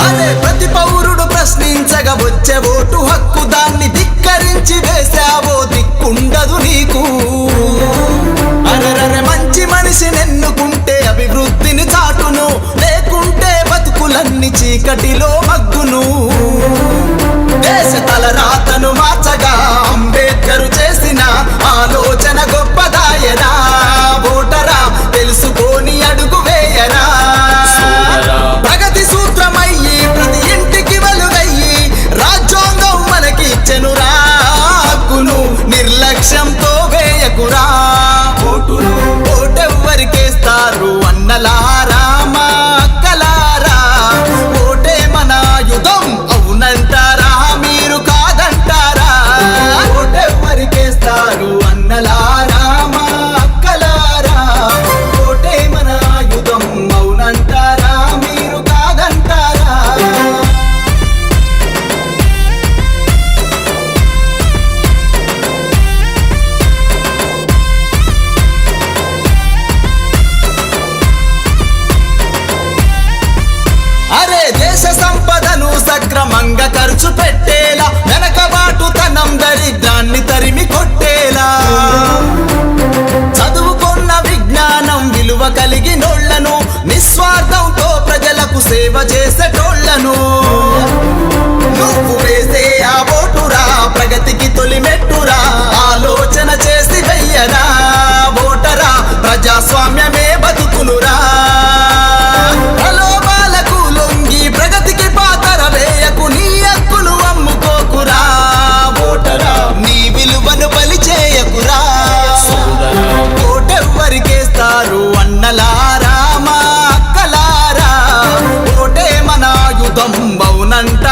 అరే ప్రతి పౌరుడు ప్రశ్నించగా వచ్చే ఓటు హక్కు, దాన్ని ధిక్కరించి వేసావో దిక్కుండదు నీకు. అరెరరే మంచి మనిషిని ఎన్నుకుంటే అభివృద్ధిని చాటును, లేకుంటే బతుకులన్నీ చీకటిలో మగ్గును. దేశ తలరాతను మార్చగా అంబేద్కరు చేసిన ఆలోచన గొప్పదాయనా. ఓటరా తెలుసుకొని అడుగు వేయరా. ప్రగతి సూత్రమయ్యి ప్రతి ఇంటికి వెలుగయ్యి రాజ్యాంగం మనకి ఇచ్చెనురా హక్కును, నిర్లక్ష్యంతో వేయకురా ఓటును. ఓటెవ్వరికేస్తారు అన్నలారా మా అక్కలారా, ఓటే మన ఆయుధం అవునంటారా మీరు కాదంటారా. ఓటెవ్వరికేస్తారు అన్నలారా మా అక్కలారా, ఓటే మన ఆయుధం అవునంటారా మీరు కాదంటారా. అరే దేశ సంపదను సక్రమంగా ఖర్చు పెట్టేలా, వెనకబాటుతనం దరిద్రాన్ని తరిమి కొట్టేలా, చదువుకున్న విజ్ఞానం విలువ కలిగినోళ్లను, నిస్వార్థంతో ప్రజలకు సేవ చేసేటోళ్లను. నువ్వు వేసే ఆ ఓటురా ప్రగతికి తొలిమెట్టురా, ఆలోచన చేసి వెయ్యరా ఓటరా, ప్రజాస్వామ్యమే బతుకునురా. ప్రలోభాలకు లొంగి ప్రగతికి పాతర వేయకు, నీ హక్కును అమ్ముకోకురా ఓటరా, నీ విలువను బలి చేయకురా. ఓటెవ్వరికేస్తారు అన్నలారా మా అక్కలారా, ఓటే మన ఆయుధం అవునంట